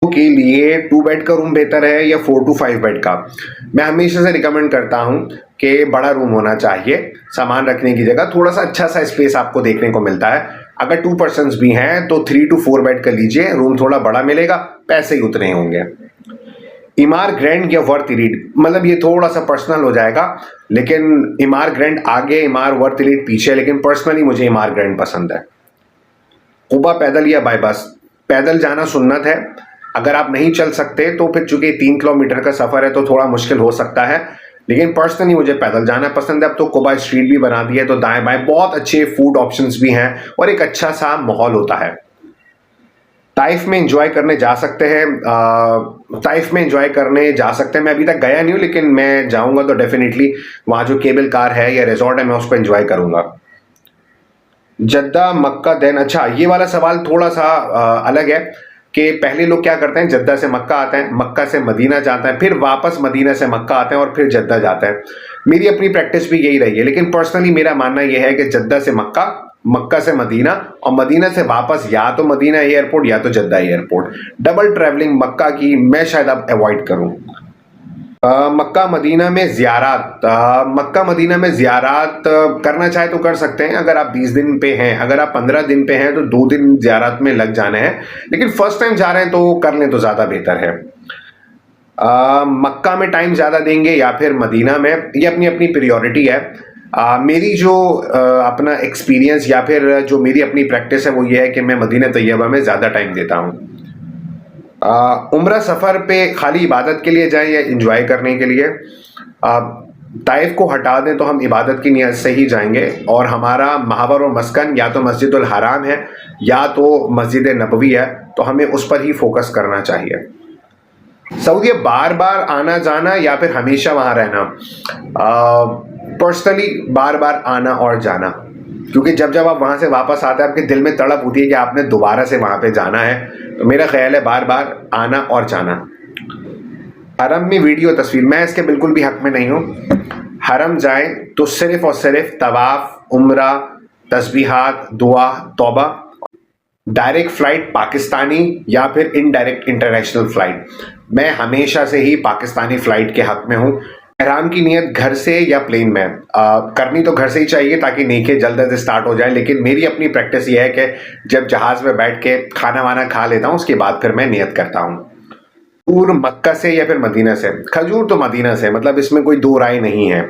के लिए 2 बेड का रूम बेहतर है या 4 टू 5 बेड का? मैं हमेशा से रिकमेंड करता हूँ कि बड़ा रूम होना चाहिए, सामान रखने की जगह थोड़ा सा अच्छा सा स्पेस आपको देखने को मिलता है। अगर 2 पर्सन्स भी हैं तो 3 टू 4 बेड का लीजिए, रूम थोड़ा बड़ा मिलेगा, पैसे ही उतने होंगे। इमार ग्रैंड या वर्थ इलीट, मतलब ये थोड़ा सा पर्सनल हो जाएगा, लेकिन इमार ग्रैंड आगे, इमार वर्थ इलीट पीछे, लेकिन पर्सनली मुझे इमार ग्रैंड पसंद है। कुबा पैदल या बाय बस? पैदल जाना सुन्नत है, अगर आप नहीं चल सकते तो फिर चूंकि 3 किलोमीटर का सफर है तो थोड़ा मुश्किल हो सकता है, लेकिन पर्सनली मुझे पैदल जाना पसंद है। अब तो कुबा स्ट्रीट भी बना दी है तो दाएं बाएं बहुत अच्छे फूड ऑप्शंस भी हैं और एक अच्छा सा माहौल होता है। ताइफ में एंजॉय करने जा सकते हैं, ताइफ में एंजॉय करने जा सकते हैं। मैं अभी तक गया नहीं हूँ, लेकिन मैं जाऊंगा तो डेफिनेटली वहाँ जो केबल कार है या रिजॉर्ट है मैं उसको एंजॉय करूंगा। जद्दा मक्का देन, अच्छा ये वाला सवाल थोड़ा सा अलग है कि पहले लोग क्या करते हैं, जद्दा से मक्का आते हैं, मक्का से मदीना जाते हैं, फिर वापस मदीना से मक्का आते हैं और फिर जद्दा जाते हैं। मेरी अपनी प्रैक्टिस भी यही रही है, लेकिन पर्सनली मेरा मानना यह है कि जद्दा से मक्का, मक्का से मदीना और मदीना से वापस या तो मदीना एयरपोर्ट या तो जद्दा एयरपोर्ट। डबल ट्रैवलिंग मक्का की मैं शायद अब अवॉइड करूं। मक्का मदीना में ज़ियारत, मक्का मदीना में ज़ियारत करना चाहे तो कर सकते हैं। अगर आप 20 दिन पे हैं, अगर आप 15 दिन पे हैं तो 2 दिन ज़ियारत में लग जाने हैं, लेकिन फर्स्ट टाइम जा रहे हैं तो कर लें तो ज़्यादा बेहतर है। मक्का में टाइम ज़्यादा देंगे या फिर मदीना में, ये अपनी अपनी प्रायोरिटी है। मेरी जो अपना एक्सपीरियंस या फिर जो मेरी अपनी प्रैक्टिस है वो ये है कि मैं मदीना तैयबा में ज़्यादा टाइम देता हूँ। उम्रा सफ़र पे खाली इबादत के लिए जाएं या एंजॉय करने के लिए? ताइफ को हटा दें तो हम इबादत की नीयत से ही जाएंगे और हमारा महावर और मस्कन या तो मस्जिदुल हराम है या तो मस्जिद नबवी है, तो हमें उस पर ही फोकस करना चाहिए। सऊदी बार बार आना जाना या फिर हमेशा वहाँ रहना? पर्सनली बार बार आना और जाना, क्योंकि जब जब आप वहाँ से वापस आते हैं आपके दिल में तड़प होती है कि आपने दोबारा से वहाँ पे जाना है, तो मेरा ख्याल है बार बार आना और जाना। हरम में वीडियो तस्वीर, मैं इसके बिल्कुल भी हक में नहीं हूँ। हरम जाएं तो सिर्फ और सिर्फ तवाफ, उम्रा, तस्बीहात, दुआ, तौबा। डायरेक्ट फ्लाइट पाकिस्तानी या फिर इनडायरेक्ट इंटरनेशनल फ्लाइट? मैं हमेशा से ही पाकिस्तानी फ्लाइट के हक में हूँ। एहराम की नियत घर से या प्लेन में? करनी तो घर से ही चाहिए ताकि नेके जल्द से स्टार्ट हो जाए, लेकिन मेरी अपनी प्रैक्टिस ये है कि जब जहाज़ में बैठ के खाना वाना खा लेता हूँ उसके बाद फिर मैं नियत करता हूँ। खजूर मक्का से या फिर मदीना से? खजूर तो मदीना से, मतलब इसमें कोई दो राय नहीं है।